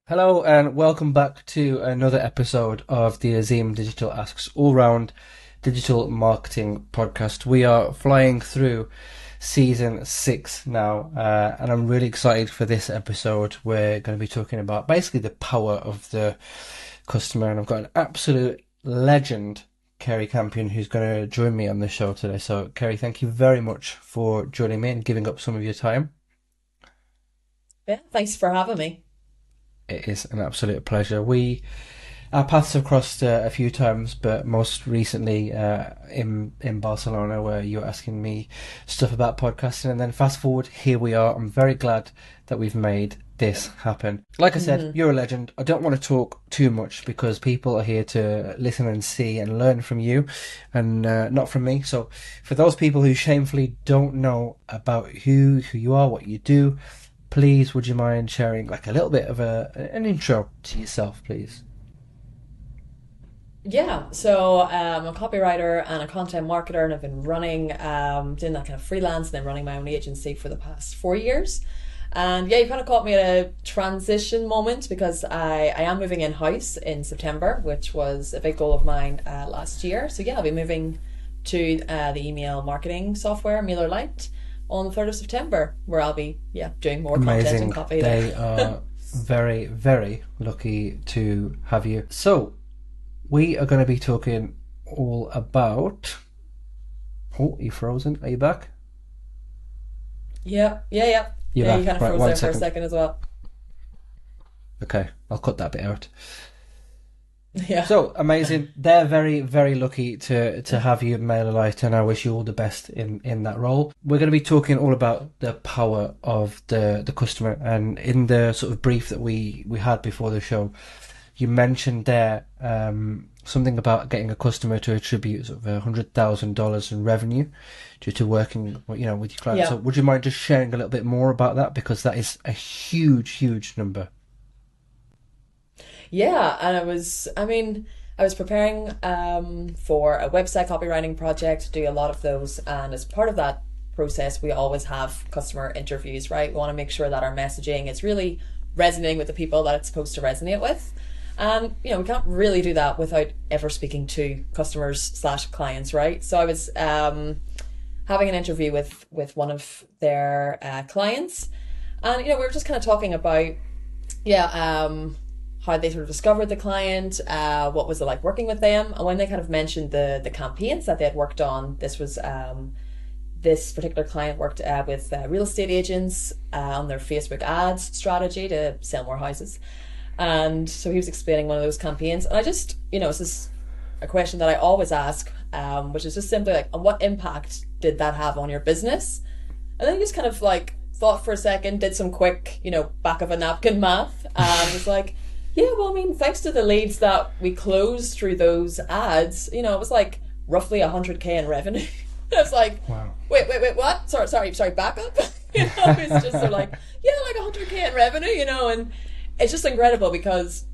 Hello and welcome back to another episode of the Azeem Digital Asks all-round digital marketing podcast. We are flying through season 6 now, and I'm really excited for this episode. We're going to be talking about basically the power of the customer, and I've got an absolute legend, Kerry Campion, who's going to join me on the show today. So, Kerry, thank you very much for joining me and giving up some of your time. Yeah, thanks for having me. It is an absolute pleasure. Our paths have crossed a few times, but most recently in Barcelona, where you were asking me stuff about podcasting, and then fast forward, here we are. I'm very glad that we've made this happen. Like I said, hmm you're a legend. I don't want to talk too much because people are here to listen and see and learn from you, and not from me. So, for those people who shamefully don't know about who you are, what you do, please, would you mind sharing like a little bit of an intro to yourself, please? Yeah, so I'm a copywriter and a content marketer, and I've been doing that kind of freelance and then running my own agency for the past 4 years. And yeah, you kind of caught me at a transition moment because I am moving in house in September, which was a big goal of mine last year. So yeah, I'll be moving to the email marketing software MailerLite on the 3rd of September, where I'll be doing more content and Amazing. copy there. They are very, very lucky to have you. So, we are going to be talking all about. Oh, you frozen? Are you back? Yeah, yeah, yeah. You're Yeah, you back. kind of Right, froze one there for a second. second as well. Okay, I'll cut that bit out. Yeah. So amazing! They're very, very lucky to have you at MailerLite, and I wish you all the best in that role. We're going to be talking all about the power of the customer, and in the sort of brief that we had before the show, you mentioned there something about getting a customer to attribute sort of $100,000 in revenue due to working, with your clients. So, Yeah. would you mind just sharing a little bit more about that because that is a huge, huge number. Yeah. And I was preparing for a website copywriting project, do a lot of those. And as part of that process, we always have customer interviews, right? We want to make sure that our messaging is really resonating with the people that it's supposed to resonate with. And, we can't really do that without ever speaking to customers slash clients, right? So I was having an interview with one of their clients. And, we were just kind of talking about yeah, how they sort of discovered the client, what was it like working with them, and when they kind of mentioned the campaigns that they had worked on. This particular client worked with real estate agents on their Facebook ads strategy to sell more houses, and so he was explaining one of those campaigns, and I just this is a question that I always ask, which is just simply like, what impact did that have on your business? And then he just kind of like thought for a second, did some quick, back of a napkin math, and was like, yeah, well, I mean, thanks to the leads that we closed through those ads, it was like roughly 100K in revenue. I was like, Wow. wait, what? Sorry, back up. It's just sort of like, yeah, like 100K in revenue, and it's just incredible because,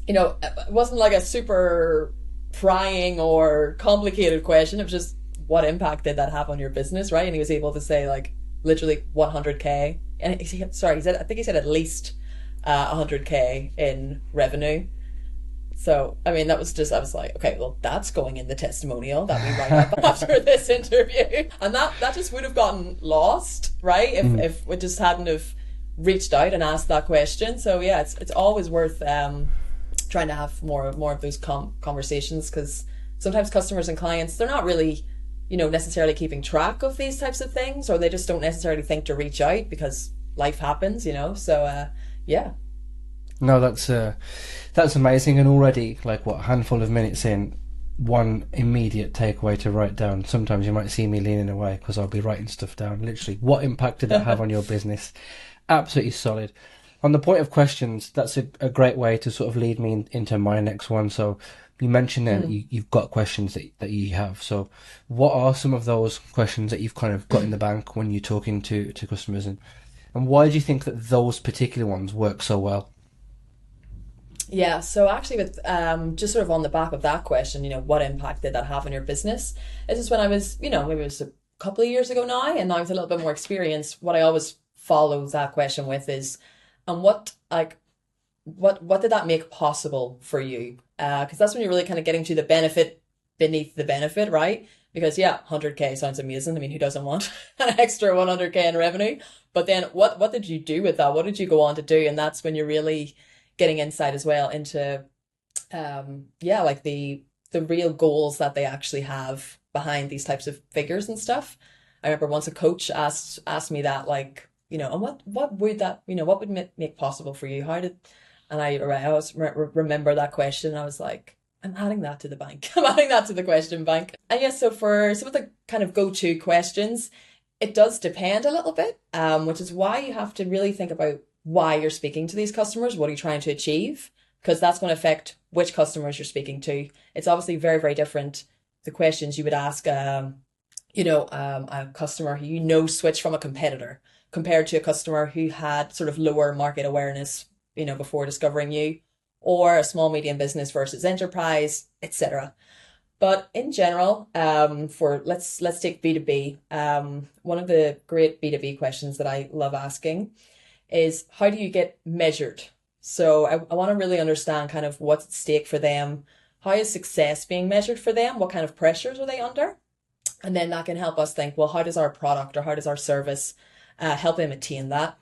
it wasn't like a super prying or complicated question. It was just, what impact did that have on your business, right? And he was able to say like literally 100K, and he said, I think he said at least 100K in revenue. So, I mean, that was just, I was like, okay, well, that's going in the testimonial that we write up after this interview. And that just would have gotten lost, right? If we just hadn't have reached out and asked that question. So yeah, it's always worth trying to have more of those conversations, because sometimes customers and clients, they're not really, necessarily keeping track of these types of things, or they just don't necessarily think to reach out because life happens, So yeah. No, that's amazing, and already like what a handful of minutes in, one immediate takeaway to write down. Sometimes you might see me leaning away because I'll be writing stuff down. Literally, what impact did that have on your business? Absolutely solid. On the point of questions, that's a great way to sort of lead me into my next one. So you mentioned that you've got questions that you have. So what are some of those questions that you've kind of got in the bank when you're talking to customers, and why do you think that those particular ones work so well? Yeah, so actually, with just sort of on the back of that question, what impact did that have on your business? This is when I was, maybe it was a couple of years ago now, and now with a little bit more experience. What I always follow that question with is, and what like what did that make possible for you? Because that's when you're really kind of getting to the benefit beneath the benefit, right? Because yeah, 100K sounds amazing. I mean, who doesn't want an extra 100K in revenue? But then what did you do with that? What did you go on to do? And that's when you're really getting insight as well into like the real goals that they actually have behind these types of figures and stuff. I remember once a coach asked me that, like, and what would that, what would make possible for you? And I always remember that question. I was like, I'm adding that to the bank. I'm adding that to the question bank. And yes, so for some of the kind of go-to questions, it does depend a little bit, which is why you have to really think about why you're speaking to these customers. What are you trying to achieve? Because that's going to affect which customers you're speaking to. It's obviously very, very different. The questions you would ask, a customer who switched from a competitor compared to a customer who had sort of lower market awareness, before discovering you, or a small medium business versus enterprise, etc. But in general, let's take B2B. One of the great B2B questions that I love asking is, how do you get measured? So I want to really understand kind of what's at stake for them. How is success being measured for them? What kind of pressures are they under? And then that can help us think, well, how does our product or how does our service help them attain that?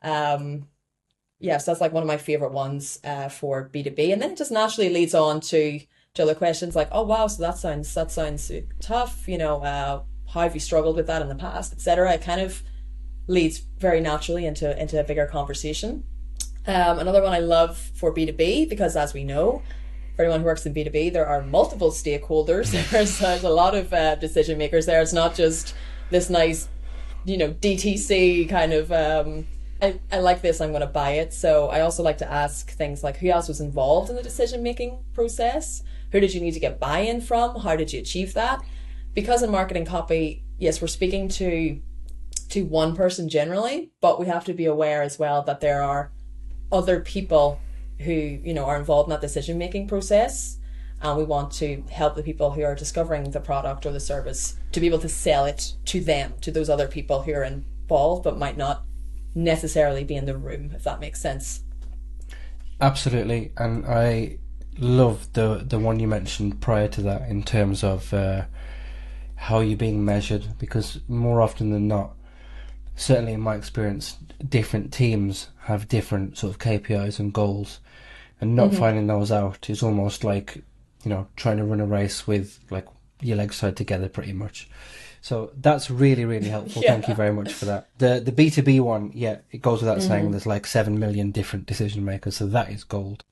So that's like one of my favorite ones for B2B. And then it just naturally leads on to other questions like, oh, wow, so that sounds tough. How have you struggled with that in the past, etc. It kind of leads very naturally into a bigger conversation. Another one I love for B2B, because as we know, for anyone who works in B2B, there are multiple stakeholders. There's a lot of decision makers there. It's not just this nice, DTC kind of, I like this, I'm going to buy it. So I also like to ask things like, who else was involved in the decision-making process? Who did you need to get buy-in from? How did you achieve that? Because in marketing copy, yes, we're speaking to one person generally, but we have to be aware as well that there are other people who, are involved in that decision-making process. And we want to help the people who are discovering the product or the service to be able to sell it to them, to those other people who are involved, but might not necessarily be in the room, if that makes sense. Absolutely. And I love the one you mentioned prior to that in terms of how you're being measured, because more often than not, certainly in my experience, different teams have different sort of KPIs and goals, and not finding those out is almost like, trying to run a race with like your legs tied together pretty much. So that's really, really helpful. Yeah. Thank you very much for that. The B2B one, yeah, it goes without saying there's like 7 million different decision makers, so that is gold.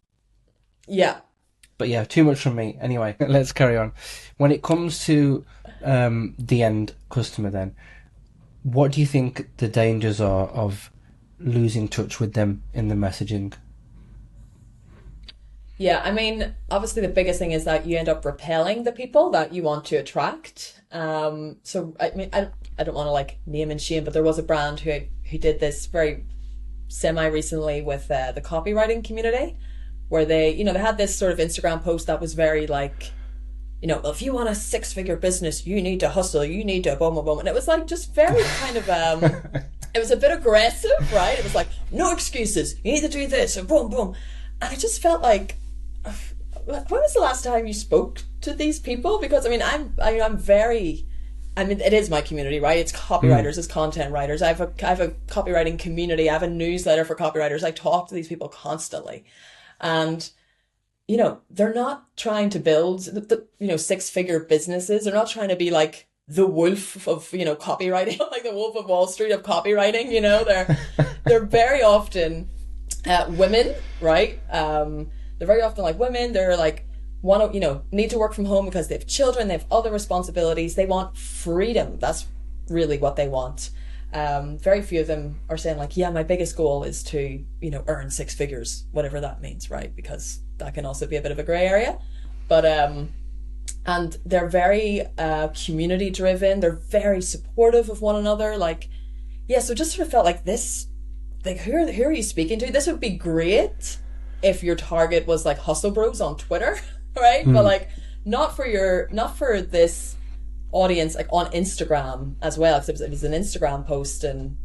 Yeah. But yeah, too much from me. Anyway, let's carry on. When it comes to the end customer then, what do you think the dangers are of losing touch with them in the messaging? Yeah, I mean, obviously the biggest thing is that you end up repelling the people that you want to attract. So I mean, I don't want to like name and shame, but there was a brand who did this very semi-recently with the copywriting community, where they had this sort of Instagram post that was very like, if you want a 6-figure business, you need to hustle, you need to boom, boom, boom. And it was like just very kind of, it was a bit aggressive, right? It was like, no excuses, you need to do this, and boom, boom. And I just felt like, when was the last time you spoke to these people? Because I mean, it is my community, right? It's copywriters, it's content writers. I have a copywriting community. I have a newsletter for copywriters. I talk to these people constantly, and they're not trying to build the 6-figure businesses. They're not trying to be like the wolf of copywriting, like the Wolf of Wall Street of copywriting. They're very often women, right? They're very often like women. They're like need to work from home because they have children, they have other responsibilities. They want freedom. That's really what they want. Very few of them are saying like, yeah, my biggest goal is to earn 6 figures, whatever that means, right? Because that can also be a bit of a gray area. But and they're very community driven. They're very supportive of one another. Like, yeah, so just sort of felt like this, like who are you speaking to? This would be great if your target was like hustle bros on Twitter, right? But like not for this audience, like on Instagram as well, because it was an Instagram post. And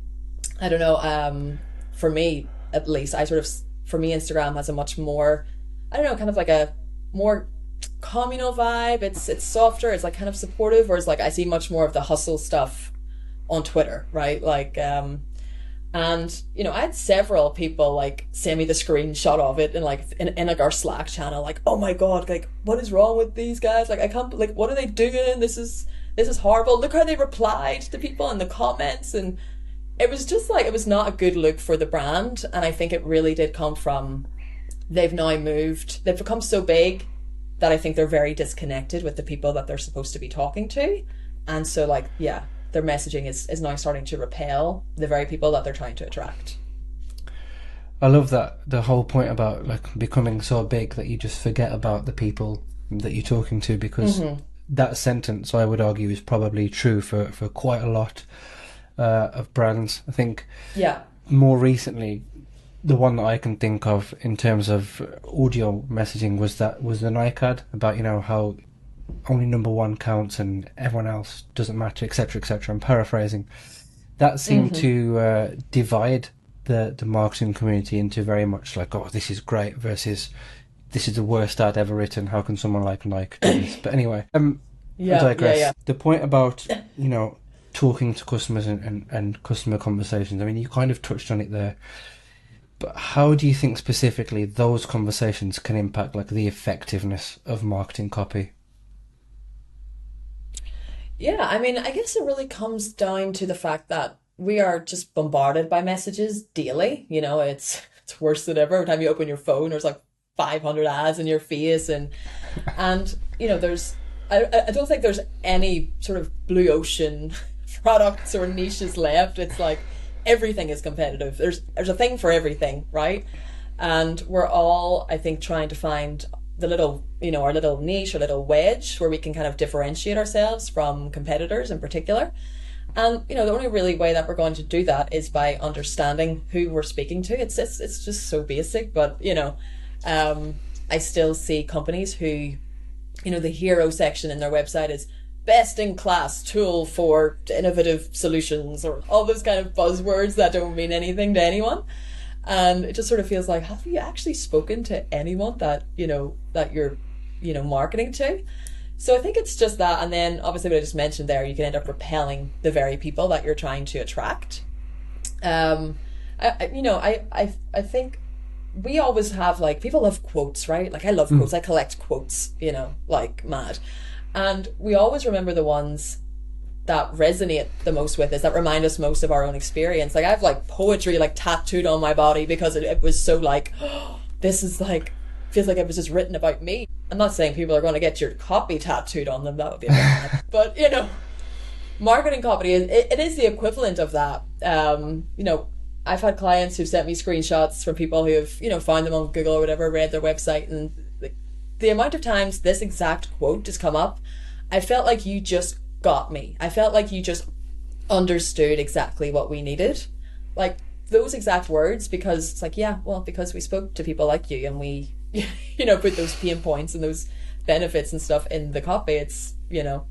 I don't know, for me at least, I sort of for me, Instagram has a much more, I don't know, kind of like a more communal vibe. It's softer. It's like kind of supportive. Whereas like I see much more of the hustle stuff on Twitter, right? Like, and you know, I had several people like send me the screenshot of it and like in like our Slack channel, like, oh my god, like what is wrong with these guys? Like I can't, like what are they doing? This is horrible. Look how they replied to people in the comments, and it was just like, it was not a good look for the brand. And I think it really did come from, they've become so big that I think they're very disconnected with the people that they're supposed to be talking to. And so like, yeah, their messaging is now starting to repel the very people that they're trying to attract. I love that, the whole point about like becoming so big that you just forget about the people that you're talking to, because that sentence, I would argue, is probably true for quite a lot of brands. I think more recently, the one that I can think of in terms of audio messaging was the Nike ad about, you know, how only number one counts and everyone else doesn't matter, etc., etc. I'm paraphrasing. That seemed to divide the marketing community into very much like, oh, this is great versus this is the worst ad ever written. How can someone like Nike do this? But anyway, I digress. The point about, you know, talking to customers and customer conversations, I mean, you kind of touched on it there. But how do you think specifically those conversations can impact like the effectiveness of marketing copy? Yeah, I mean, I guess it really comes down to the fact that we are just bombarded by messages daily. You know, it's worse than ever. Every time you open your phone, there's like 500 ads in your face, and you know, I don't think there's any sort of blue ocean products or niches left. It's like everything is competitive. There's a thing for everything, right? And we're all, I think, trying to find the little, you know, our little niche, our little wedge where we can kind of differentiate ourselves from competitors in particular. And, you know, the only really way that we're going to do that is by understanding who we're speaking to. It's just so basic, but, you know, I still see companies who, you know, the hero section in their website is best in class tool for innovative solutions, or all those kind of buzzwords that don't mean anything to anyone. And it just sort of feels like, have you actually spoken to anyone that, you know, that you're, you know, marketing to? So I think it's just that. And then obviously what I just mentioned there, you can end up repelling the very people that you're trying to attract. I think we always have, like, people love quotes, right? Like I love quotes. I collect quotes, you know, like mad. And we always remember the ones that resonate the most with us, that remind us most of our own experience. Like I have like poetry like tattooed on my body because it was so like, oh, this is like, feels like it was just written about me. I'm not saying people are going to get your copy tattooed on them, that would be a bit mad. But you know, marketing copy, it is the equivalent of that. You know, I've had clients who've sent me screenshots from people who have, you know, found them on Google or whatever, read their website, and the amount of times this exact quote has come up, I felt like you just got me. I felt like you just understood exactly what we needed. Like those exact words, because it's like, yeah, well, because we spoke to people like you and we, you know, put those pain points and those benefits and stuff in the copy. It's, you know,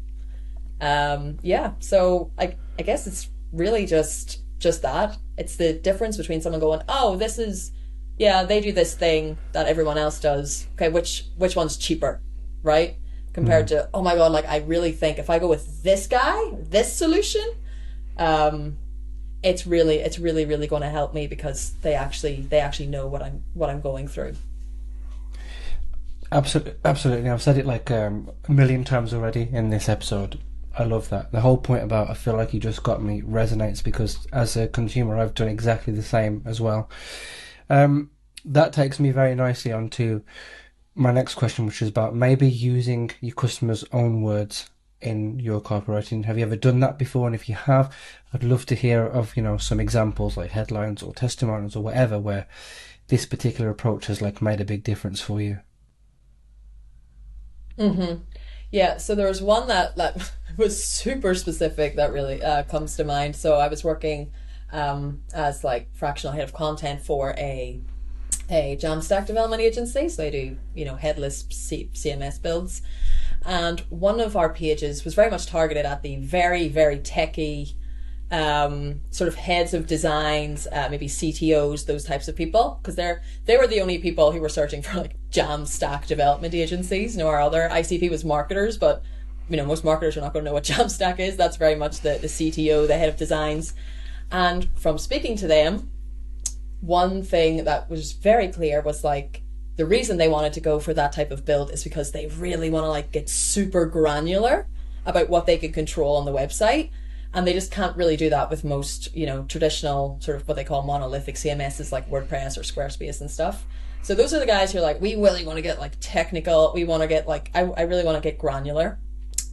so I guess it's really just that. It's the difference between someone going, oh, this is, yeah, they do this thing that everyone else does. Okay, which one's cheaper, right? Compared to, oh my god, like I really think if I go with this guy, this solution, it's really going to help me because they actually know what I'm going through. Absolutely. I've said it like a million times already in this episode. I love that. The whole point about I feel like you just got me resonates because as a consumer, I've done exactly the same as well. That takes me very nicely onto my next question, which is about maybe using your customers' own words in your copywriting. Have you ever done that before? And if you have, I'd love to hear of, you know, some examples like headlines or testimonials or whatever where this particular approach has like made a big difference for you. Yeah, so there was one that was super specific that really comes to mind. So I was working as like fractional head of content for a Jamstack development agency. So they do, you know, headless CMS builds. And one of our pages was very much targeted at the very, very techie sort of heads of designs, maybe CTOs, those types of people, because they were the only people who were searching for like Jamstack development agencies. You know, our other ICP was marketers, but most marketers are not going to know what Jamstack is. That's very much the CTO, the head of designs. And from speaking to them, one thing that was very clear was like the reason they wanted to go for that type of build is because they really want to like get super granular about what they can control on the website. And they just can't really do that with most, traditional sort of what they call monolithic CMSs like WordPress or Squarespace and stuff. So those are the guys who are like, we really want to get like technical. We want to get like, I really want to get granular.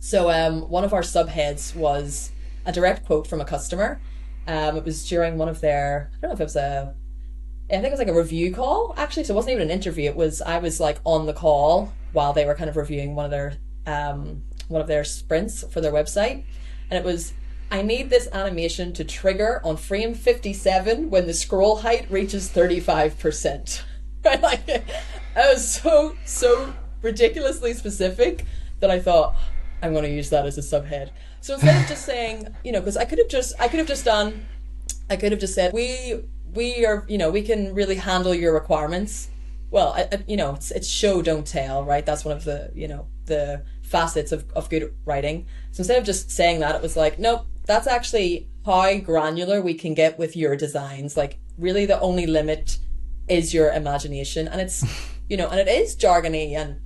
So one of our subheads was a direct quote from a customer. It was during one of their, I don't know if it was I think it was like a review call actually. So it wasn't even an interview. I was like on the call while they were kind of reviewing one of their sprints for their website. And it was, I need this animation to trigger on frame 57 when the scroll height reaches 35%. Right? Like, I was so ridiculously specific that I thought, I'm going to use that as a subhead. So instead of just saying, because I could have just said, we are, we can really handle your requirements. Well, it's show, don't tell, right? That's one of the, the facets of good writing. So instead of just saying that, it was like, nope, that's actually how granular we can get with your designs. Like, really the only limit is your imagination. And it's, and it is jargony, and,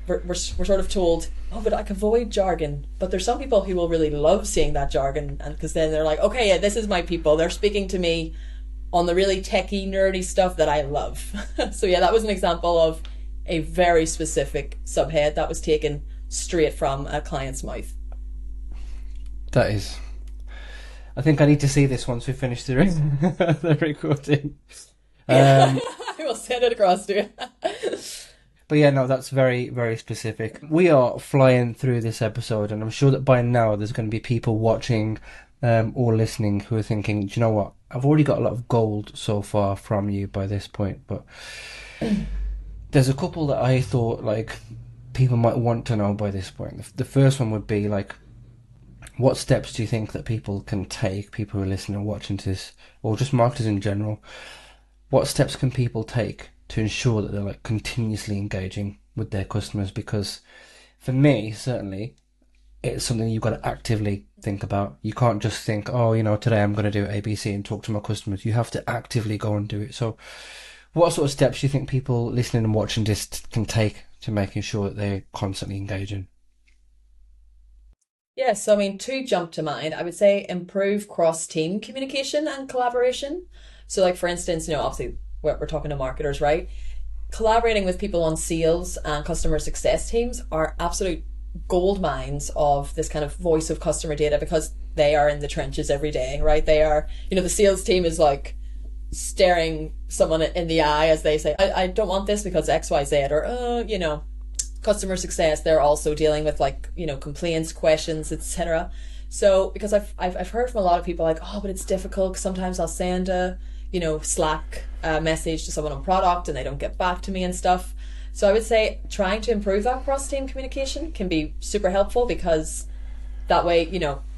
we're sort of told, oh, but I can avoid jargon. But there's some people who will really love seeing that jargon, and because then they're like, okay, yeah, this is my people. They're speaking to me on the really techie, nerdy stuff that I love. So yeah, that was an example of a very specific subhead that was taken straight from a client's mouth. That is. I think I need to see this once we finish the recording. I will send it across to you. But yeah, no, that's very, very specific. We are flying through this episode, and I'm sure that by now there's going to be people watching or listening who are thinking, do you know what? I've already got a lot of gold so far from you by this point, but there's a couple that I thought like people might want to know by this point. The first one would be like, what steps do you think that people can take, people who are listening and watching to this, or just marketers in general, what steps can people take to ensure that they're like continuously engaging with their customers? Because for me, certainly, it's something you've got to actively think about. You can't just think, oh, today I'm going to do ABC and talk to my customers. You have to actively go and do it. So what sort of steps do you think people listening and watching this can take to making sure that they're constantly engaging? Yes, so I mean, two jump to mind. I would say improve cross-team communication and collaboration. So like, for instance, obviously we're talking to marketers, right? Collaborating with people on sales and customer success teams are absolute gold mines of this kind of voice of customer data, because they are in the trenches every day, right? They are, the sales team is like staring someone in the eye as they say, I don't want this because XYZ, or, customer success, they're also dealing with like, complaints, questions, etc. So because I've heard from a lot of people like, oh, but it's difficult because sometimes I'll send a, Slack message to someone on product and they don't get back to me and stuff. So I would say trying to improve that cross-team communication can be super helpful, because that way,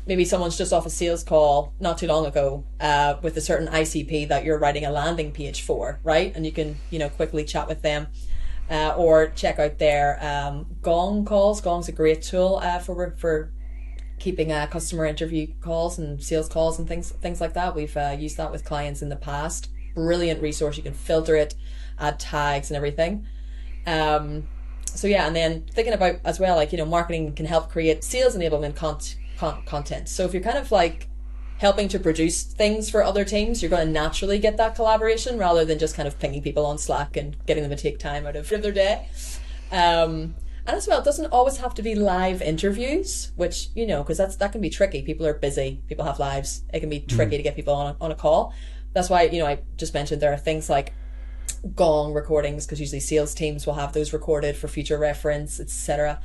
maybe someone's just off a sales call not too long ago with a certain ICP that you're writing a landing page for, right? And you can, quickly chat with them or check out their Gong calls. Gong's a great tool for keeping customer interview calls and sales calls and things like that. We've used that with clients in the past. Brilliant resource. You can filter it, add tags and everything. So yeah, and then thinking about as well, like, marketing can help create sales enablement content. So if you're kind of like helping to produce things for other teams, you're going to naturally get that collaboration rather than just kind of pinging people on Slack and getting them to take time out of their day. And as well, it doesn't always have to be live interviews, which, because that can be tricky. People are busy. People have lives. It can be tricky to get people on a call. That's why, I just mentioned there are things like Gong recordings, because usually sales teams will have those recorded for future reference, etc.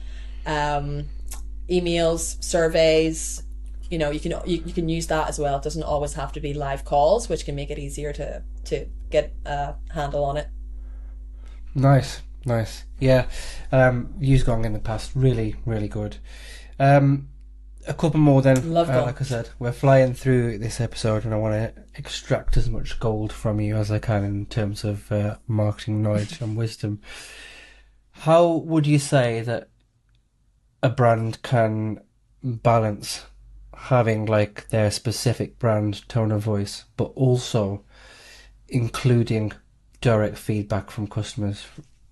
Emails, surveys, you can use that as well. It doesn't always have to be live calls, which can make it easier to get a handle on it. Nice. Used Gong in the past. Really, really good. a couple more then. Love them. Like I said, we're flying through this episode, and I want to extract as much gold from you as I can in terms of marketing knowledge and wisdom. How would you say that a brand can balance having like their specific brand tone of voice, but also including direct feedback from customers?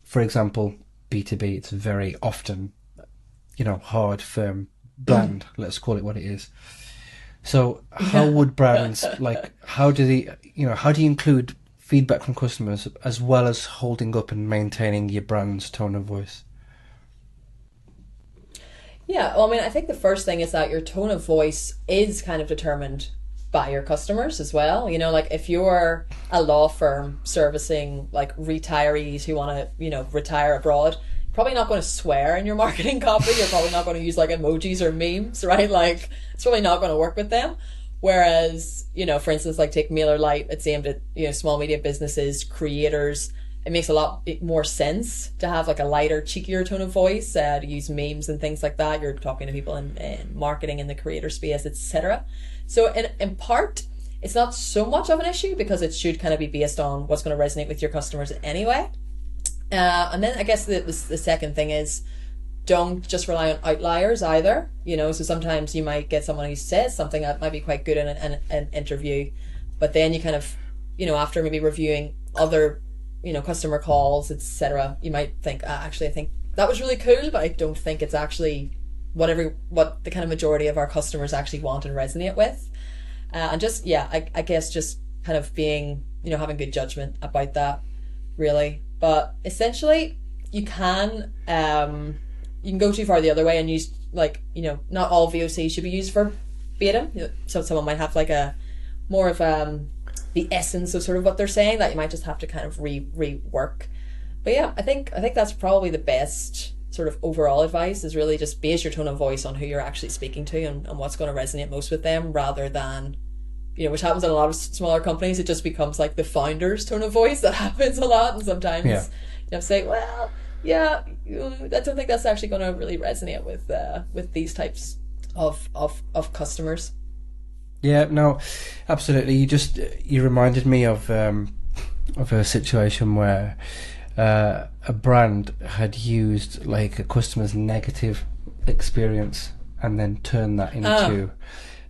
For example, B2B, it's very often, hard, firm, bland, let's call it what it is. So how would brands, how do you include feedback from customers as well as holding up and maintaining your brand's tone of voice? Yeah, well, I mean, I think the first thing is that your tone of voice is kind of determined by your customers as well. Like if you're a law firm servicing like retirees who want to, retire abroad, you're probably not going to swear in your marketing copy. You're probably not going to use like emojis or memes, right? Like it's probably not going to work with them. Whereas, for instance, like take MailerLite, it's aimed at, small, medium businesses, creators. It makes a lot more sense to have like a lighter, cheekier tone of voice, to use memes and things like that. You're talking to people in marketing, in the creator space, etc. So in part, it's not so much of an issue because it should kind of be based on what's going to resonate with your customers anyway. And then I guess the second thing is don't just rely on outliers either. So sometimes you might get someone who says something that might be quite good in an interview, but then you kind of, after maybe reviewing other customer calls, etc., you might think, actually, I think that was really cool, but I don't think it's actually what the kind of majority of our customers actually want and resonate with. And just, I guess just kind of being, having good judgment about that, really. But essentially, you can go too far the other way and use, not all VOC should be used verbatim. So someone might have like a more of the essence of sort of what they're saying that you might just have to kind of rework. But yeah, I think that's probably the best sort of overall advice, is really just base your tone of voice on who you're actually speaking to and what's going to resonate most with them, rather than, which happens in a lot of smaller companies, it just becomes like the founder's tone of voice. That happens a lot, and sometimes say, well, yeah, I don't think that's actually going to really resonate with these types of customers. Yeah, no, absolutely. You reminded me of a situation where a brand had used like a customer's negative experience and then turned that into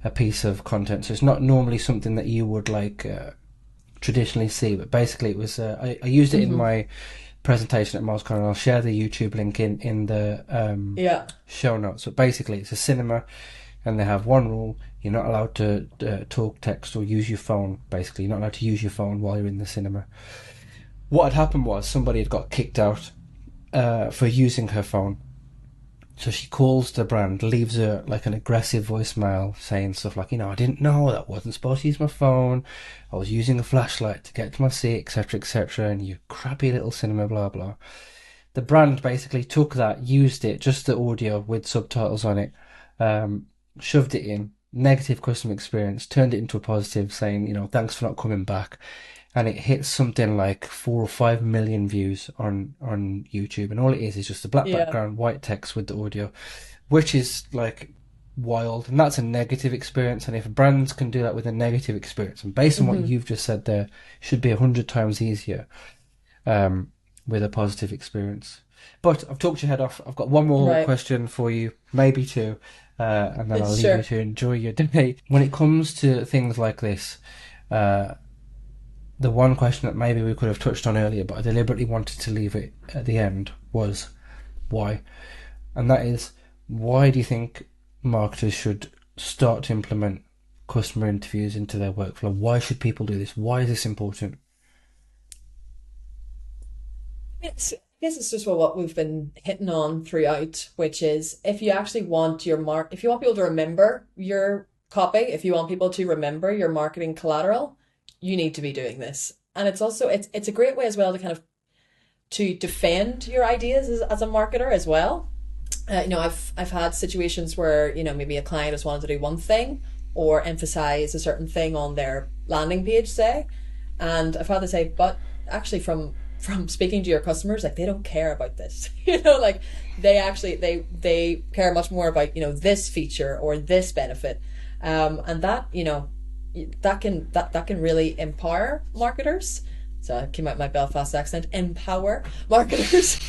a piece of content. So it's not normally something that you would traditionally see, but basically it was I used it in my presentation at MozCon, and I'll share the YouTube link in the show notes. But basically it's a cinema, and they have one rule: you're not allowed to talk, text, or use your phone. Basically, you're not allowed to use your phone while you're in the cinema. What had happened was somebody had got kicked out for using her phone. So she calls the brand, leaves her like an aggressive voicemail saying stuff like, I didn't know that I wasn't supposed to use my phone. I was using a flashlight to get to my seat, etc., etc. And you crappy little cinema, blah, blah. The brand basically took that, used it, just the audio with subtitles on it, shoved it in, negative customer experience, turned it into a positive, saying, thanks for not coming back. And it hit something like 4 or 5 million views on YouTube. And all it is just a black background, white text with the audio, which is like wild. And that's a negative experience. And if brands can do that with a negative experience, and based on what you've just said there, should be 100 times easier with a positive experience. But I've talked your head off. I've got one more question for you, maybe two, and then I'll leave you to enjoy your day. When it comes to things like this, the one question that maybe we could have touched on earlier, but I deliberately wanted to leave it at the end, was why. And that is, why do you think marketers should start to implement customer interviews into their workflow? Why should people do this? Why is this important? I guess it's just what we've been hitting on throughout, which is if you actually want if you want people to remember your copy, if you want people to remember your marketing collateral, you need to be doing this. And it's also it's a great way as well to kind of to defend your ideas as a marketer as well. I've had situations where maybe a client has wanted to do one thing or emphasize a certain thing on their landing page, say, and I've had to say, but actually from from speaking to your customers, like they don't care about this. You know, like they actually they care much more about, you know, this feature or this benefit, and that, you know, that can really empower marketers. So I came out my Belfast accent. Empower marketers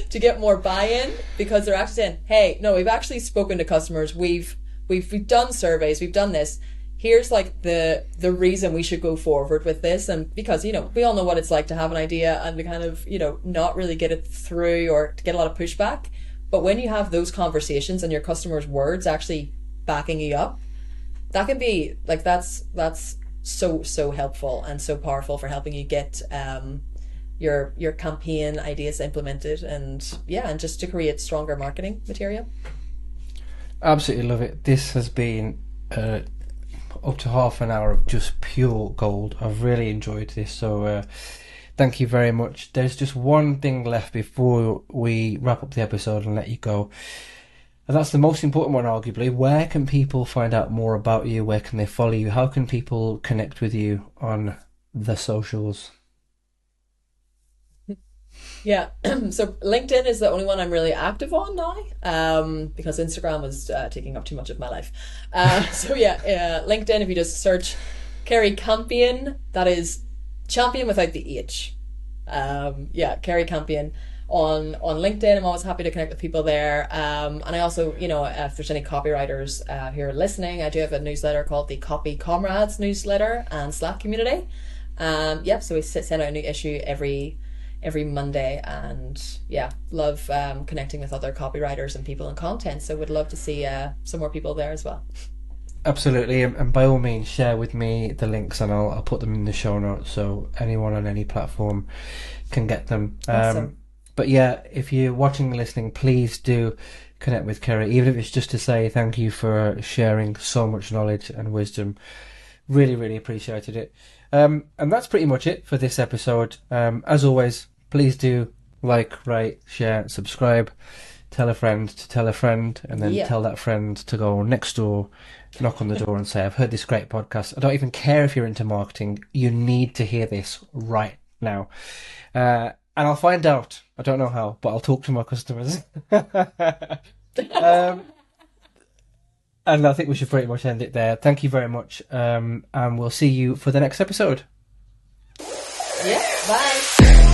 to get more buy-in, because they're actually saying, "Hey, no, we've actually spoken to customers. We've done surveys. We've done this. Here's like the reason we should go forward with this." And because, you know, we all know what it's like to have an idea and to kind of, you know, not really get it through or to get a lot of pushback. But when you have those conversations and your customers' words actually backing you up, that can be like, that's so helpful and so powerful for helping you get your campaign ideas implemented, and just to create stronger marketing material. Absolutely love it. This has been up to half an hour of just pure gold. I've really enjoyed this, so thank you very much. There's just one thing left before we wrap up the episode and let you go, and that's the most important one, arguably. Where can people find out more about you? Where can they follow you? How can people connect with you on the socials? Yeah, so LinkedIn is the only one I'm really active on now, because Instagram was taking up too much of my life. LinkedIn, if you just search Kerry Campion, that is champion without the H. Kerry Campion on LinkedIn. I'm always happy to connect with people there. And I also, you know, if there's any copywriters who are listening, I do have a newsletter called the Comrades newsletter and Slack community. So we send out a new issue every Monday, and love connecting with other copywriters and people in content. So would love to see some more people there as well. Absolutely, and by all means share with me the links, and I'll put them in the show notes so anyone on any platform can get them. Awesome. But yeah, if you're watching and listening, please do connect with Kerry, even if it's just to say thank you for sharing so much knowledge and wisdom. Really, really appreciated it. And that's pretty much it for this episode. As always, please do like, rate, share, subscribe, tell a friend to tell a friend, and then tell that friend to go next door, knock on the door and say, I've heard this great podcast. I don't even care if you're into marketing. You need to hear this right now. And I'll find out. I don't know how, but I'll talk to my customers. And I think we should pretty much end it there. Thank you very much. And we'll see you for the next episode. Yeah, bye.